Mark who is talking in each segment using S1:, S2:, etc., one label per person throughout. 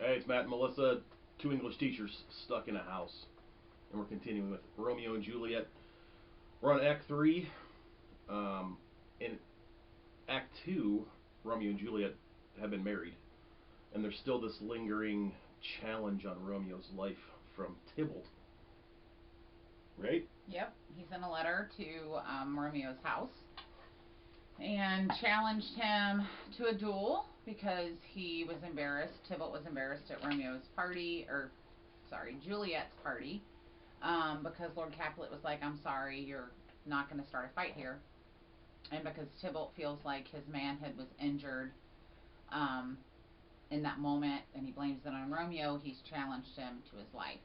S1: Hey, it's Matt and Melissa, two English teachers stuck in a house. And we're continuing with Romeo and Juliet. We're on Act 3. In Act 2, Romeo and Juliet have been married. And there's still this lingering challenge on Romeo's life from Tybalt. Right?
S2: Yep, he sent a letter to Romeo's house and challenged him to a duel because he was embarrassed. Tybalt was embarrassed at Romeo's party, or sorry, Juliet's party, because Lord Capulet was like, "I'm sorry, you're not going to start a fight here," and because Tybalt feels like his manhood was injured um, in that moment, and he blames it on Romeo, he's challenged him to his life.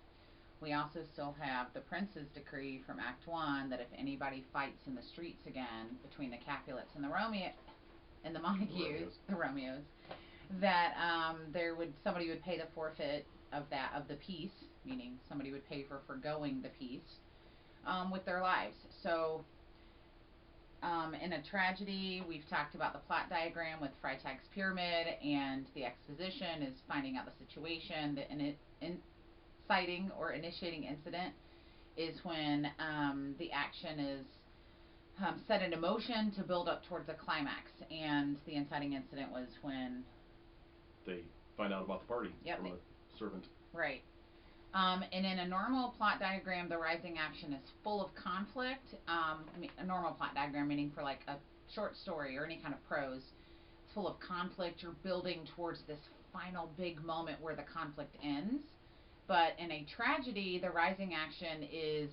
S2: We also still have the prince's decree from Act One that if anybody fights in the streets again between the Capulets and the Romeo and the Montagues, the Romeos, that somebody would pay the forfeit of the peace, meaning somebody would pay for forgoing the peace with their lives. So in a tragedy, we've talked about the plot diagram with Freytag's pyramid, and the exposition is finding out the situation. Inciting or initiating incident is when the action is set into motion to build up towards a climax, and the inciting incident was when
S1: they find out about the party
S2: yep,
S1: from a servant.
S2: Right. And in a normal plot diagram, the rising action is full of conflict. A normal plot diagram, meaning for like a short story or any kind of prose, it's full of conflict. You're building towards this final big moment where the conflict ends. But in a tragedy, the rising action is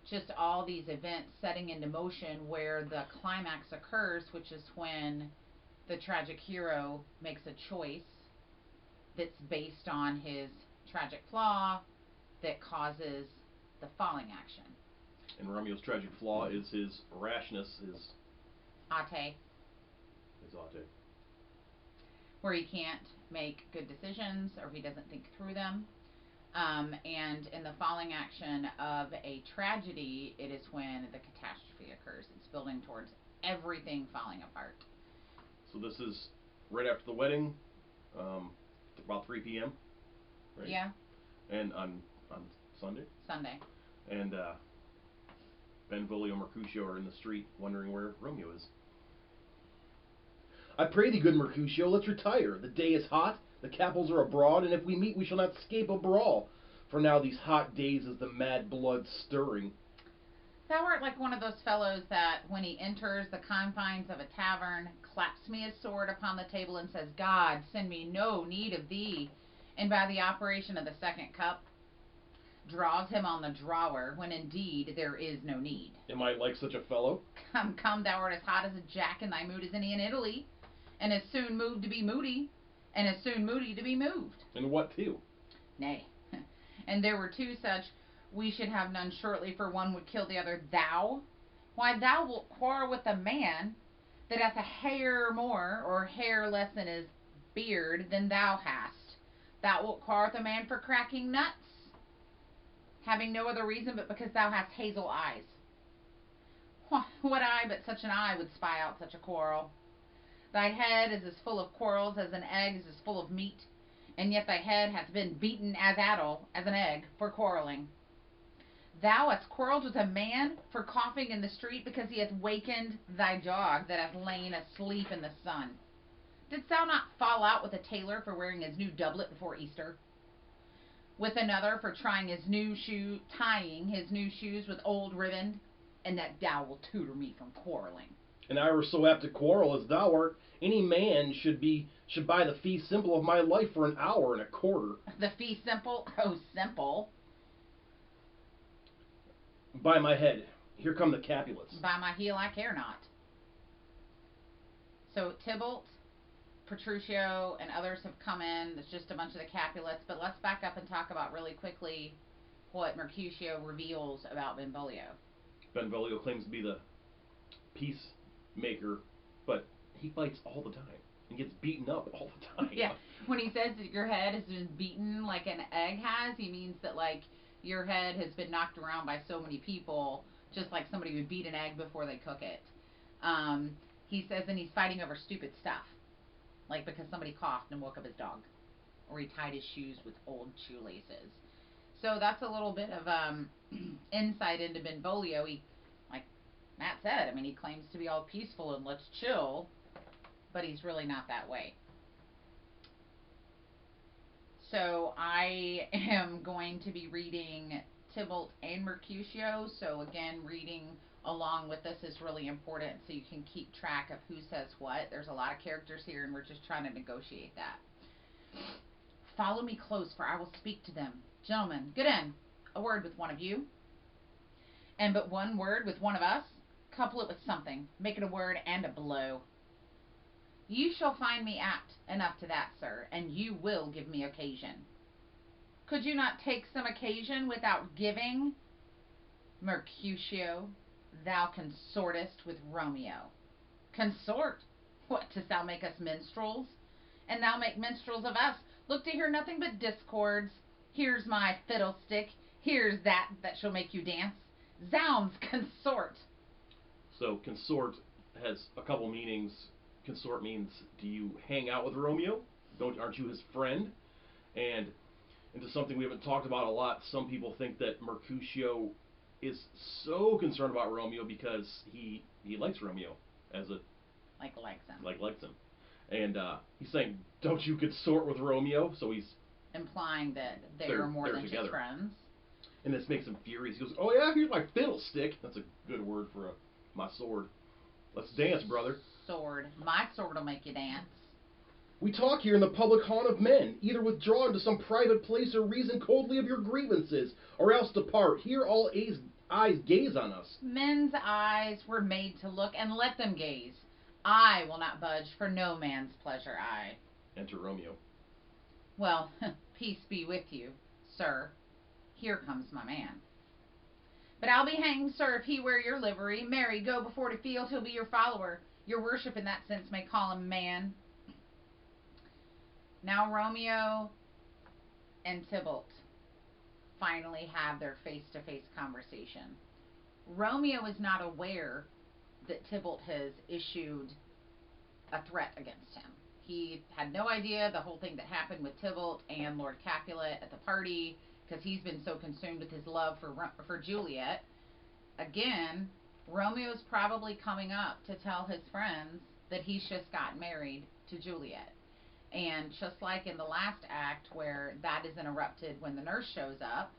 S2: just all these events setting into motion where the climax occurs, which is when the tragic hero makes a choice that's based on his tragic flaw that causes the falling action.
S1: And Romeo's tragic flaw is his rashness, his
S2: Ate,
S1: ate.
S2: where he can't make good decisions or he doesn't think through them. And in the falling action of a tragedy, it is when the catastrophe occurs. It's building towards everything falling apart.
S1: So this is right after the wedding, um, about 3 p.m. Right?
S2: Yeah.
S1: And on Sunday.
S2: Sunday.
S1: And Benvolio and Mercutio are in the street wondering where Romeo is. I pray thee, good Mercutio, let's retire. The day is hot, the capels are abroad, and if we meet we shall not escape a brawl. For now these hot days is the mad blood stirring.
S2: Thou art like one of those fellows that, when he enters the confines of a tavern, claps me his sword upon the table and says, God, send me no need of thee. And by the operation of the second cup, draws him on the drawer, when indeed there is no need.
S1: Am I like such a fellow?
S2: Come, come, thou art as hot as a jack, and thy mood is any in Italy, and as soon moved to be moody, and as soon moody to be moved.
S1: And what too?
S2: Nay, and there were two such, we should have none shortly, for one would kill the other. Thou? Why, thou wilt quarrel with a man that hath a hair more, or hair less in his beard than thou hast. Thou wilt quarrel with a man for cracking nuts, having no other reason but because thou hast hazel eyes. What eye but such an eye would spy out such a quarrel? Thy head is as full of quarrels as an egg is as full of meat, and yet thy head hath been beaten as addle as an egg for quarreling. Thou hast quarrelled with a man for coughing in the street because he hath wakened thy dog that hath lain asleep in the sun. Didst thou not fall out with a tailor for wearing his new doublet before Easter? With another for tying his new shoes with old riband, and that thou wilt tutor me from quarrelling.
S1: And I were so apt to quarrel as thou art, any man should buy the fee simple of my life for an hour and a quarter.
S2: The fee simple? Oh, simple.
S1: By my head, here come the Capulets.
S2: By my heel I care not. So Tybalt, Petruchio, and others have come in. It's just a bunch of the Capulets. But let's back up and talk about really quickly what Mercutio reveals about Benvolio.
S1: Benvolio claims to be the peacemaker, but he fights all the time and gets beaten up all the time.
S2: Yeah, when he says that your head has been beaten like an egg has, he means that like your head has been knocked around by so many people, just like somebody would beat an egg before they cook it. He says, and he's fighting over stupid stuff, like because somebody coughed and woke up his dog. or he tied his shoes with old shoelaces. So that's a little bit of insight into Benvolio. He, like Matt said, I mean, he claims to be all peaceful and let's chill, but he's really not that way. So I am going to be reading Tybalt and Mercutio. So again, reading along with this is really important so you can keep track of who says what. There's a lot of characters here and we're just trying to negotiate that. Follow me close, for I will speak to them. Gentlemen, get in. A word with one of you, and but one word with one of us. Couple it with something. Make it a word and a blow. You shall find me apt enough to that, sir, and you will give me occasion. Could you not take some occasion without giving? Mercutio, thou consortest with Romeo. Consort? What, dost thou make us minstrels? And thou make minstrels of us. Look to hear nothing but discords. Here's my fiddlestick. Here's that shall make you dance. Zounds, consort.
S1: So consort has a couple meanings. Consort means, do you hang out with Romeo? Aren't you his friend? And into something we haven't talked about a lot, some people think that Mercutio is so concerned about Romeo because he likes Romeo as a likes him, and he's saying, don't you consort with Romeo? So he's
S2: implying that they're more than
S1: together.
S2: Just friends.
S1: And this makes him furious. He goes, oh yeah, here's my fiddlestick. That's a good word for my sword. Let's dance, brother.
S2: Sword. My sword will make you dance.
S1: We talk here in the public haunt of men. Either withdraw into some private place or reason coldly of your grievances, or else depart. Here all eyes gaze on us.
S2: Men's eyes were made to look, and let them gaze. I will not budge for no man's pleasure, I.
S1: Enter Romeo.
S2: Well, peace be with you, sir. Here comes my man. But I'll be hanged, sir, if he wear your livery. Marry, go before to field, he'll be your follower. Your worship in that sense may call him man. Now Romeo and Tybalt finally have their face-to-face conversation. Romeo is not aware that Tybalt has issued a threat against him. He had no idea the whole thing that happened with Tybalt and Lord Capulet at the party because he's been so consumed with his love for Juliet. Again, Romeo's probably coming up to tell his friends that he's just got married to Juliet. And just like in the last act where that is interrupted when the nurse shows up,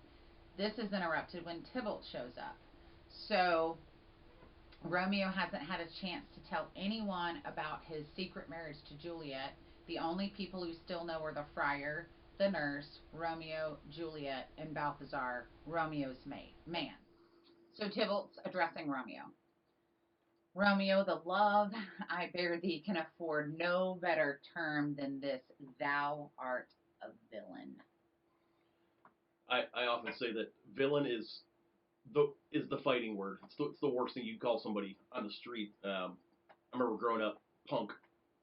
S2: this is interrupted when Tybalt shows up. So Romeo hasn't had a chance to tell anyone about his secret marriage to Juliet. The only people who still know are the friar, the nurse, Romeo, Juliet, and Balthazar, Romeo's man. So Tybalt's addressing Romeo. Romeo, the love I bear thee can afford no better term than this. Thou art a villain.
S1: I often say that villain is the fighting word. It's the worst thing you call somebody on the street. I remember growing up, punk.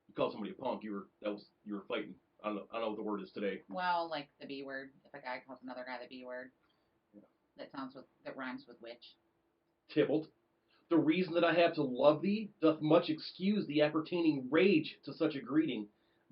S1: You call somebody a punk, you were fighting. I don't know what the word is today.
S2: Well, like the B word. If a guy calls another guy the B word, yeah. That rhymes with witch.
S1: Tybalt, the reason that I have to love thee doth much excuse the appertaining rage to such a greeting.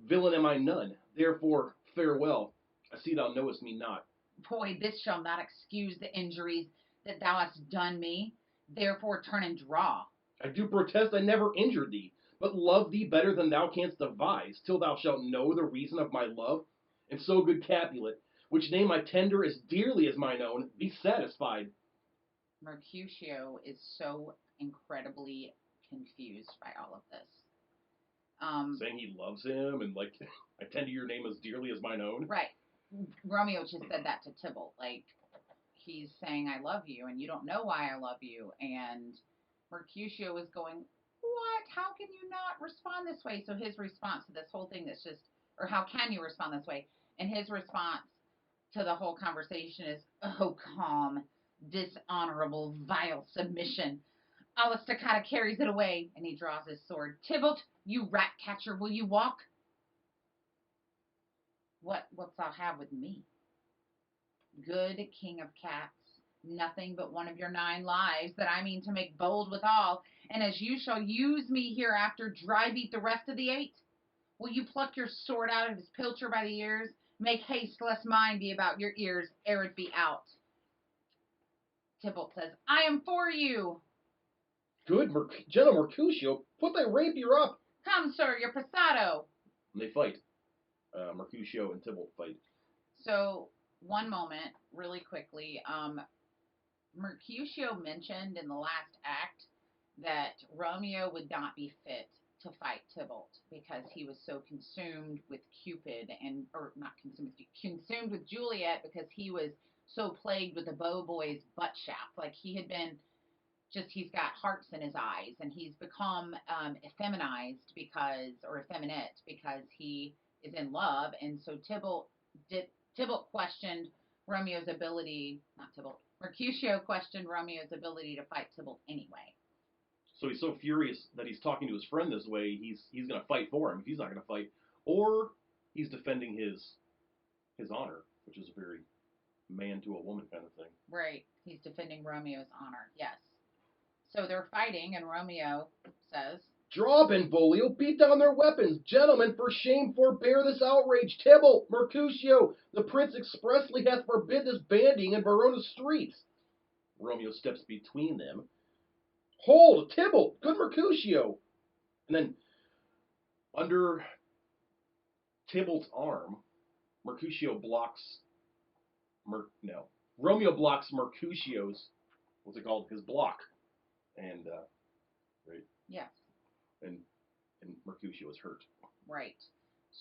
S1: Villain am I none, therefore farewell. I see thou knowest me not.
S2: Boy, this shall not excuse the injuries that thou hast done me. Therefore turn and draw.
S1: I do protest I never injured thee, but love thee better than thou canst devise, till thou shalt know the reason of my love. And so, good Capulet, which name I tender as dearly as mine own, be satisfied.
S2: Mercutio is so incredibly confused by all of this.
S1: Saying he loves him and like, I tender your name as dearly as mine own.
S2: Right. Romeo just said that to Tybalt. Like, he's saying, I love you, and you don't know why I love you. And Mercutio is going, what? How can you not respond this way? So his response to this whole thing that's just, or how can you respond this way? And his response to the whole conversation is, oh, calm, dishonorable, vile submission. A staccato carries it away, and he draws his sword. Tybalt, you rat catcher, will you walk? What wilt thou have with me? Good king of cats, nothing but one of your 9 lives that I mean to make bold withal, and as you shall use me hereafter, dry beat the rest of the 8. Will you pluck your sword out of his pilcher by the ears, Make haste, lest mine be about your ears, ere it be out. Tybalt says, I am for you.
S1: Good, General Mercutio, put thy rapier up.
S2: Come, sir, your passado.
S1: And they fight. Mercutio and Tybalt fight.
S2: So, one moment, really quickly. Mercutio mentioned in the last act that Romeo would not be fit to fight Tybalt because he was so consumed with Cupid or not consumed with Juliet because he was so plagued with the beau boy's butt shaft. Like he had been he's got hearts in his eyes and he's become effeminized or effeminate because he is in love. And so Tybalt questioned Romeo's ability, not Tybalt, Mercutio questioned Romeo's ability to fight Tybalt anyway.
S1: So he's so furious that he's talking to his friend this way, he's going to fight for him if he's not going to fight. Or he's defending his honor, which is a very man to a woman kind of thing.
S2: Right. He's defending Romeo's honor, yes. So they're fighting, and Romeo says,
S1: Draw, Benvolio, beat down their weapons. Gentlemen, for shame forbear this outrage. Tybalt, Mercutio, the prince expressly hath forbid this bandying in Verona's streets. Romeo steps between them. Hold, Tybalt, good Mercutio. And then, under Tybalt's arm, Mercutio blocks... Romeo blocks Mercutio's, what's it called, his block. And, right?
S2: Yes.
S1: And Mercutio is hurt.
S2: Right.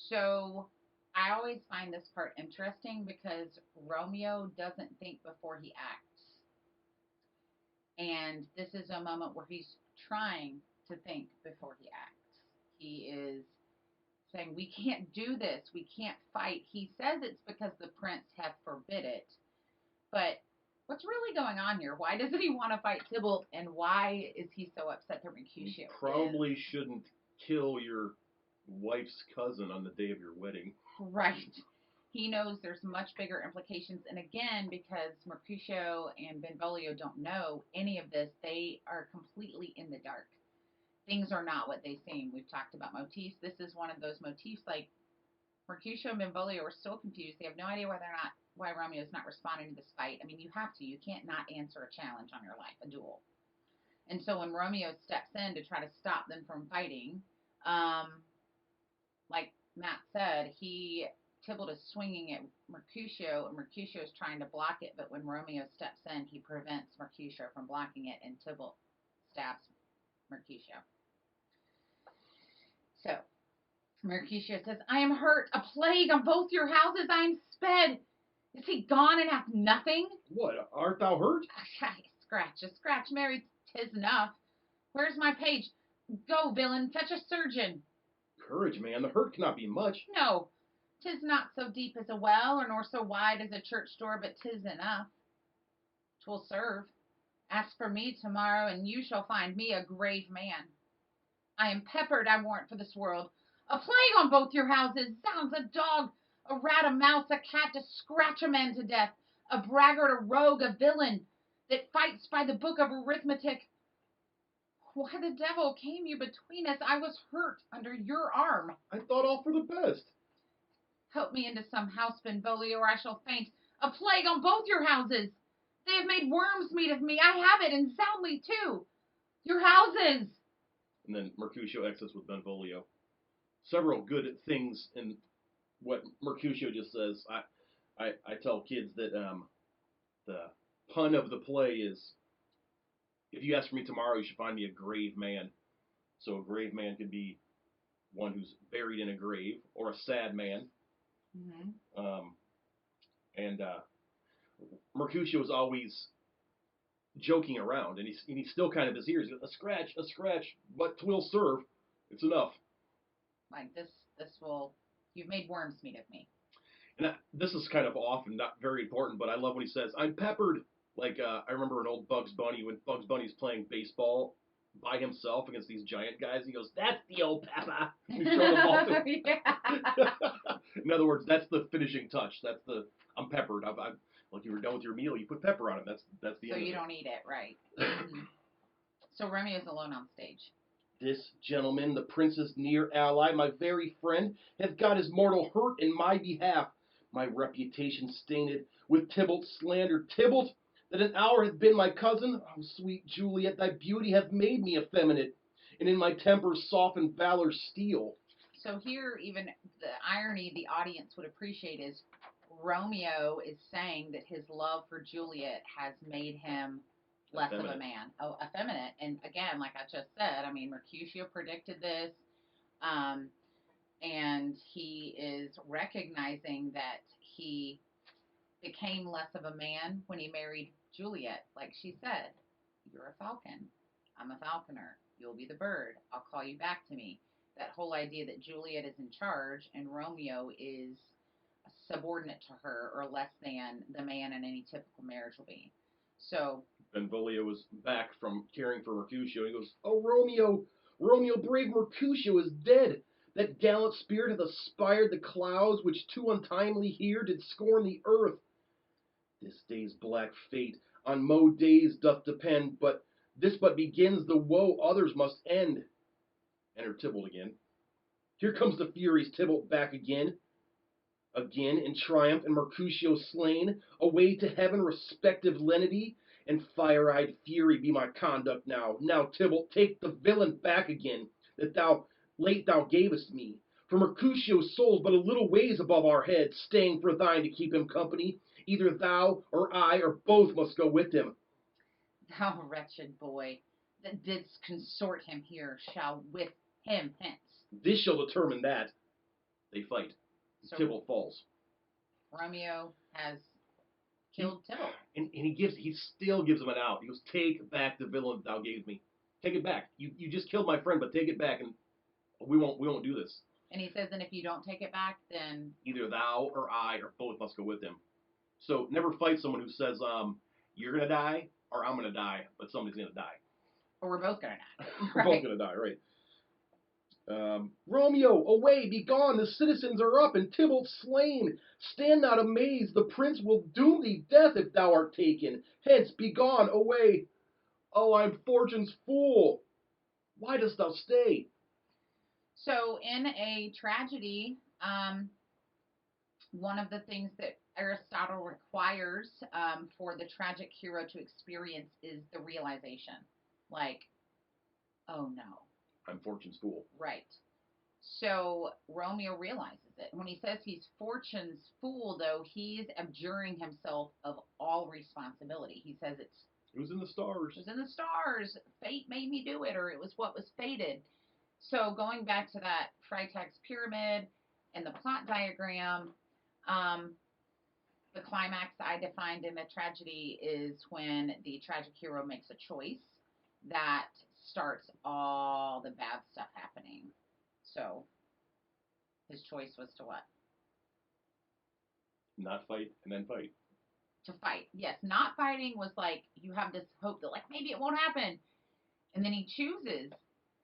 S2: So I always find this part interesting because Romeo doesn't think before he acts. And this is a moment where he's trying to think before he acts. He is saying, we can't do this. We can't fight. He says it's because the prince hath forbid it. But what's really going on here? Why doesn't he want to fight Tybalt? And why is he so upset that Mercutio
S1: You probably shouldn't kill your wife's cousin on the day of your wedding.
S2: Right. He knows there's much bigger implications. And again, because Mercutio and Benvolio don't know any of this, they are completely in the dark. Things are not what they seem. We've talked about motifs. This is one of those motifs. Like, Mercutio and Benvolio are still confused. They have no idea why Romeo's not responding to this fight. I mean, you have to. You can't not answer a challenge on your life, a duel. And so when Romeo steps in to try to stop them from fighting, like Matt said, Tybalt is swinging at Mercutio, and Mercutio is trying to block it, but when Romeo steps in, he prevents Mercutio from blocking it, and Tybalt stabs Mercutio. So, Mercutio says, I am hurt, a plague on both your houses, I am sped. Is he gone and hath nothing?
S1: What, art thou hurt?
S2: Scratch, Mary, 'tis enough. Where's my page? Go, villain, fetch a surgeon.
S1: Courage, man, the hurt cannot be much.
S2: No, 'tis not so deep as a well, or nor so wide as a church door, but 'tis enough. 'Twill serve. Ask for me tomorrow, and you shall find me a grave man. I am peppered, I warrant, for this world. A plague on both your houses. Zounds, a dog, a rat, a mouse, a cat, to scratch a man to death. A braggart, a rogue, a villain, that fights by the book of arithmetic. Why the devil came you between us? I was hurt under your arm.
S1: I thought all for the best.
S2: Help me into some house, Benvolio, or I shall faint. A plague on both your houses. They have made worms meat of me. I have it, and soundly too. Your houses.
S1: And then Mercutio exits with Benvolio. Several good things in what Mercutio just says. I tell kids that the pun of the play is, if you ask for me tomorrow, you should find me a grave man. So a grave man could be one who's buried in a grave, or a sad man.
S2: Mm-hmm.
S1: And Mercutio is always joking around, and he's still kind of his ears. A scratch, but 'twill serve. It's enough.
S2: Like this will. You've made worms meat of me.
S1: And this is kind of off and not very important, but I love when he says, I'm peppered. Like, I remember an old Bugs Bunny, when Bugs Bunny's playing baseball by himself against these giant guys, he goes, that's the old pepper. He's showing the ball to him. In other words, that's the finishing touch. That's the, I'm peppered. I'm like, you were done with your meal, you put pepper on it. That's the end.
S2: So you don't eat it, right? Mm-hmm. So Romeo's alone on stage.
S1: This gentleman, the prince's near ally, my very friend, hath got his mortal hurt in my behalf. my reputation stained with Tybalt's slander. Tybalt, that an hour hath been my cousin, oh, sweet Juliet, thy beauty hath made me effeminate, and in my temper softened valor's steel.
S2: So here, even the irony the audience would appreciate is Romeo is saying that his love for Juliet has made him less of a man, effeminate. And again, like I just said, I mean, Mercutio predicted this, um, and he is recognizing that he became less of a man when he married Juliet. Like she said, you're a falcon. I'm a falconer. You'll be the bird. I'll call you back to me. That whole idea that Juliet is in charge and Romeo is subordinate to her or less than the man in any typical marriage will be. So
S1: Benvolio was back from caring for Mercutio. He goes, "Oh, Romeo, Romeo, brave Mercutio is dead. That gallant spirit hath aspired the clouds, which too untimely here did scorn the earth. This day's black fate on mo days doth depend, but this but begins the woe others must end." Enter Tybalt again. Here comes the Furies, Tybalt back again. Again in triumph, and Mercutio slain. Away to heaven, respective lenity, and fire-eyed fury be my conduct now. Now, Tybalt, take the villain back again, that thou late thou gavest me. For Mercutio's soul's but a little ways above our heads, staying for thine to keep him company. Either thou, or I, or both must go with him.
S2: thou wretched boy that didst consort him here shall with him hence.
S1: This shall determine that. They fight.
S2: So
S1: Tybalt falls.
S2: Romeo has killed Tybalt.
S1: And he still gives him an out. He goes, "Take back the villain thou gave me. Take it back. You just killed my friend, but take it back, and we won't do this."
S2: And he says, and if you don't take it back, then
S1: Either thou or I or both must go with him. So never fight someone who says, "You're gonna die," or "I'm gonna die," but somebody's gonna die.
S2: or we're both gonna die.
S1: We're both gonna die, right? Romeo, away, be gone, the citizens are up, and Tybalt slain. Stand not amazed, the prince will doom thee death if thou art taken. Hence, be gone, away. Oh, I'm fortune's fool. Why dost thou stay?
S2: So in a tragedy, one of the things that Aristotle requires for the tragic hero to experience is the realization, like, oh no,
S1: I'm fortune's fool.
S2: right. So Romeo realizes it. When he says he's fortune's fool, though, he's abjuring himself of all responsibility. He says it
S1: was in the stars.
S2: It was in the stars. Fate made me do it, or it was what was fated. So going back to that Freytag's pyramid and the plot diagram, the climax I defined in a tragedy is when the tragic hero makes a choice that starts all the bad stuff happening. So his choice was to what?
S1: Not fight and then fight.
S2: To fight. Yes, not fighting was like you have this hope that like maybe it won't happen. And then he chooses.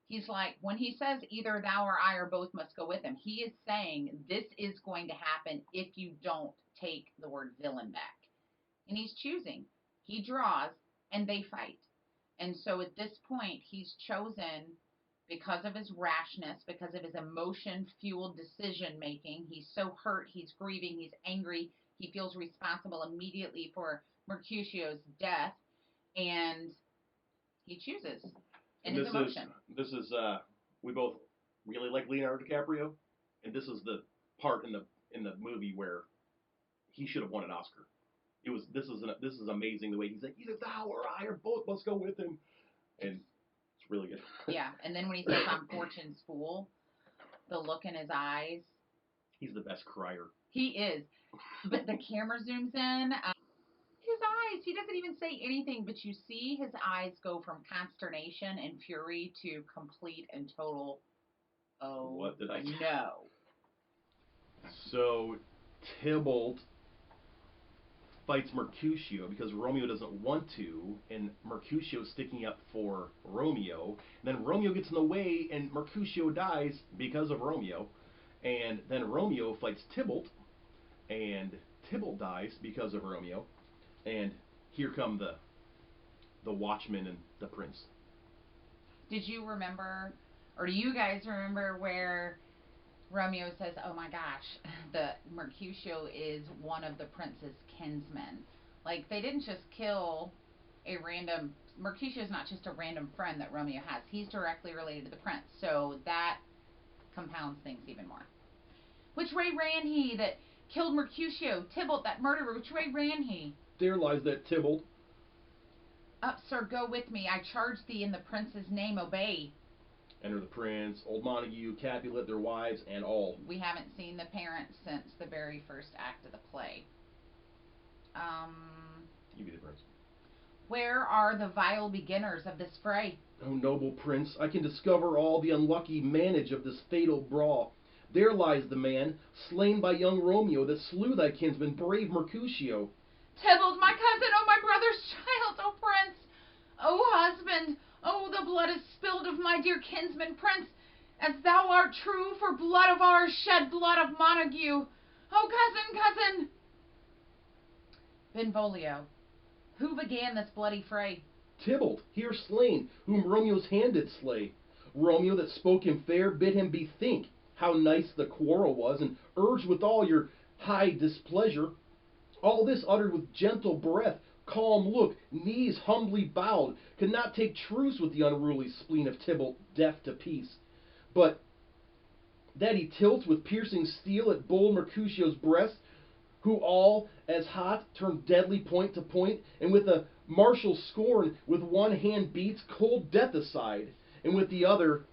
S2: He's like, when he says either thou or I or both must go with him, he is saying this is going to happen if you don't take the word villain back. And he's choosing. He draws and they fight. And so at this point, he's chosen because of his rashness, because of his emotion-fueled decision-making. He's so hurt, he's grieving, he's angry. He feels responsible immediately for Mercutio's death. And he chooses. And his emotion.
S1: This is we both really like Leonardo DiCaprio, and this is the part in the movie where he should have won an Oscar. This is amazing the way he's like, either thou or I or both must go with him, and it's really good.
S2: Yeah, and then when he says I'm fortune's fool, the look in his eyes.
S1: He's the best crier.
S2: He is, but the camera zooms in. His eyes, he doesn't even say anything, but you see his eyes go from consternation and fury to complete and total, oh,
S1: what did I do?
S2: No.
S1: So, Tybalt fights Mercutio because Romeo doesn't want to, and Mercutio's sticking up for Romeo. And then Romeo gets in the way, and Mercutio dies because of Romeo. And then Romeo fights Tybalt, and Tybalt dies because of Romeo. And here come the Watchman and the Prince.
S2: Did you remember, or do you guys remember where Romeo says, "Oh my gosh, the Mercutio is one of the prince's kinsmen. Like they didn't just kill a random. Mercutio is not just a random friend that Romeo has. He's directly related to the prince. So that compounds things even more. Which way ran he that killed Mercutio? Tybalt, that murderer. Which way ran he?
S1: There lies that Tybalt.
S2: Up, sir, go with me. I charge thee in the prince's name. Obey."
S1: Enter the prince, old Montague, Capulet, their wives, and all.
S2: We haven't seen the parents since the very first act of the play.
S1: You be the prince.
S2: Where are the vile beginners of this fray?
S1: O noble prince, I can discover all the unlucky manage of this fatal brawl. There lies the man, slain by young Romeo, that slew thy kinsman, brave Mercutio.
S2: Tybalt, my cousin, oh my brother's child, oh prince, oh husband, oh the blood is spilled of my dear kinsman, prince, as thou art true for blood of ours, shed blood of Montague. Oh cousin, Benvolio, who began this bloody fray?
S1: Tybalt, here slain, whom Romeo's hand did slay. Romeo that spoke him fair bid him bethink how nice the quarrel was, and urged with all your high displeasure. All this uttered with gentle breath, calm look, knees humbly bowed, could not take truce with the unruly spleen of Tybalt, deaf to peace. But that he tilts with piercing steel at bold Mercutio's breast, who all as hot turn deadly point to point, and with a martial scorn with one hand beats cold death aside, and with the other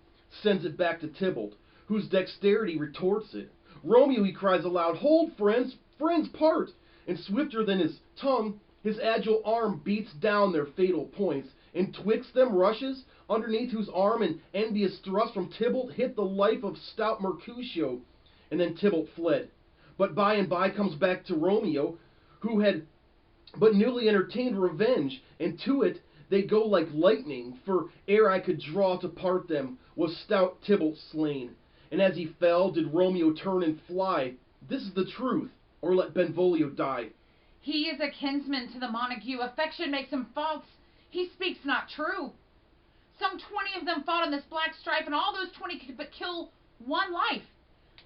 S1: sends it back to Tybalt, whose dexterity retorts it. Romeo, he cries aloud, hold, friends, friends part! And swifter than his tongue, his agile arm beats down their fatal points, and twixt them rushes, underneath whose arm an envious thrust from Tybalt hit the life of stout Mercutio, and then Tybalt fled. But by and by comes back to Romeo, who had but newly entertained revenge, and to it they go like lightning, for ere I could draw to part them, was stout Tybalt slain. And as he fell, did Romeo turn and fly. This is the truth, or let Benvolio die.
S2: He is a kinsman to the Montague. Affection makes him false. He speaks not true. Some 20 of them fought in this black strife, and all those 20 could but kill one life.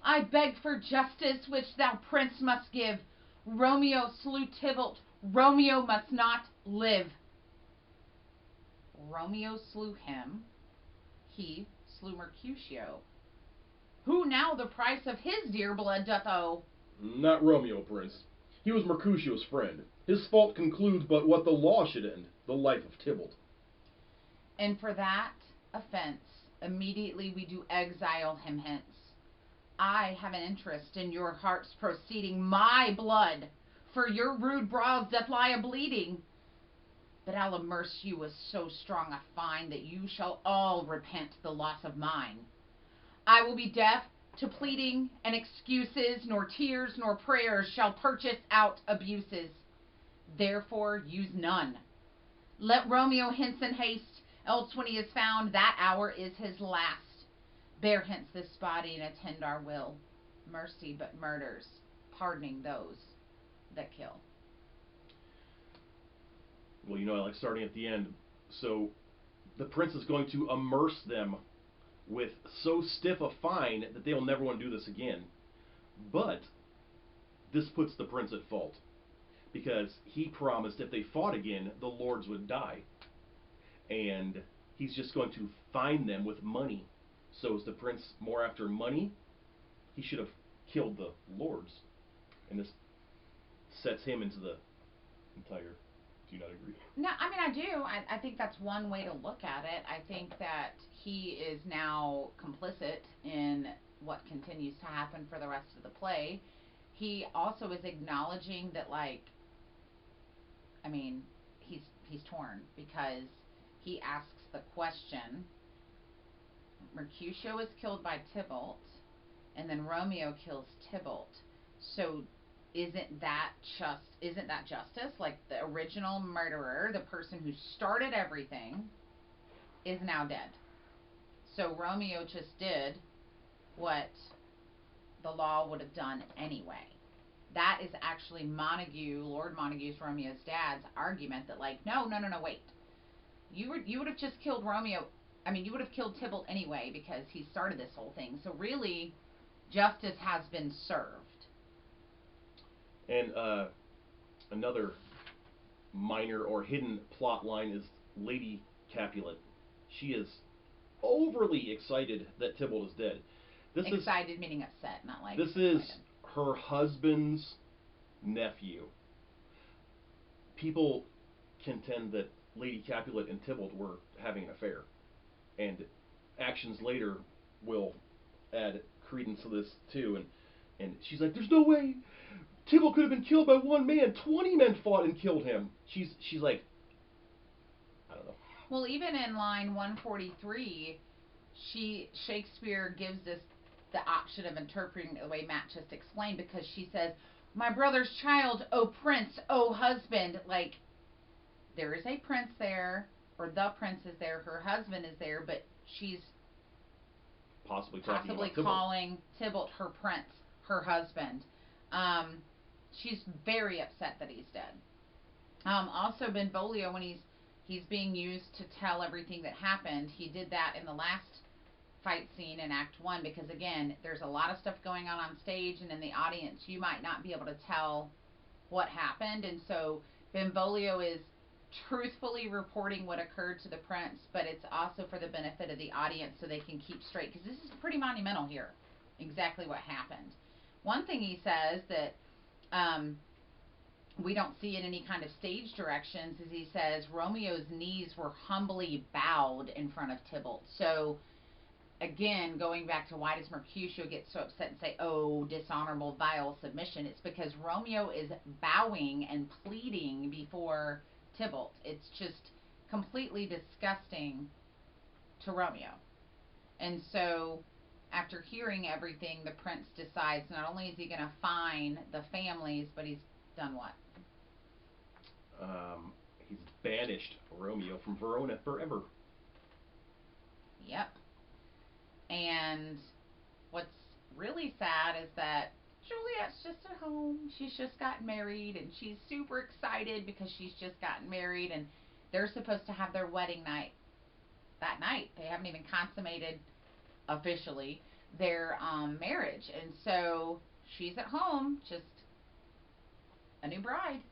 S2: I beg for justice, which thou, prince, must give. Romeo slew Tybalt. Romeo must not live. Romeo slew him. He slew Mercutio. Who now the price of his dear blood doth owe?
S1: Not Romeo, prince. He was Mercutio's friend. His fault concludes but what the law should end, the life of Tybalt.
S2: And for that offense, immediately we do exile him hence. I have an interest in your heart's proceeding, my blood, for your rude brows doth lie a bleeding. But I'll immerse you with so strong a fine that you shall all repent the loss of mine. I will be deaf to pleading and excuses, nor tears nor prayers shall purchase out abuses. Therefore use none. Let Romeo hence in haste, else when he is found, that hour is his last. Bear hence this body and attend our will. Mercy but murders, pardoning those that kill.
S1: Well, I like starting at the end. So the prince is going to immerse them with so stiff a fine that they'll never want to do this again. But this puts the prince at fault, because he promised if they fought again, the lords would die. And he's just going to fine them with money. So is the prince more after money? He should have killed the lords. And this sets him into the entire... Do you not agree?
S2: No, I mean, I do. I think that's one way to look at it. I think that he is now complicit in what continues to happen for the rest of the play. He also is acknowledging that, like, I mean, he's torn, because he asks the question. Mercutio is killed by Tybalt, and then Romeo kills Tybalt. So isn't that justice? Like, the original murderer, the person who started everything, is now dead. So Romeo just did what the law would have done anyway. That is actually Montague, Lord Montague's, Romeo's dad's argument that, like, no, wait. You would have just killed Romeo. I mean, you would have killed Tybalt anyway, because he started this whole thing. So really, justice has been served.
S1: And another minor or hidden plot line is Lady Capulet. She is overly excited that Tybalt is dead.
S2: Excited meaning upset, not like
S1: this
S2: excited.
S1: is her husband's nephew. People contend that Lady Capulet and Tybalt were having an affair, and actions later will add credence to this too. And she's like, "There's no way Tybalt could have been killed by one man. 20 men fought and killed him." She's like, I don't know.
S2: Well, even in line 143, Shakespeare gives us the option of interpreting it the way Matt just explained, because she says, "My brother's child, oh prince, oh husband." Like, there is a prince there, or the prince is there, her husband is there, but she's
S1: Possibly
S2: calling Tybalt her prince, her husband. She's very upset that he's dead. Also, Benvolio, when he's being used to tell everything that happened, he did that in the last fight scene in Act 1, because again, there's a lot of stuff going on stage, and in the audience you might not be able to tell what happened, and so Benvolio is truthfully reporting what occurred to the prince, but it's also for the benefit of the audience so they can keep straight, because this is pretty monumental here, exactly what happened. One thing he says that we don't see in any kind of stage directions is he says Romeo's knees were humbly bowed in front of Tybalt. So again, going back to why does Mercutio get so upset and say, "Oh, dishonorable, vile submission," it's because Romeo is bowing and pleading before Tybalt. It's just completely disgusting to Romeo. And so after hearing everything, the prince decides not only is he going to fine the families, but he's done what?
S1: He's banished Romeo from Verona forever.
S2: Yep. And what's really sad is that Juliet's just at home. She's just gotten married, and she's super excited because she's just gotten married, and they're supposed to have their wedding night that night. They haven't even consummated officially their marriage, and so she's at home, just a new bride.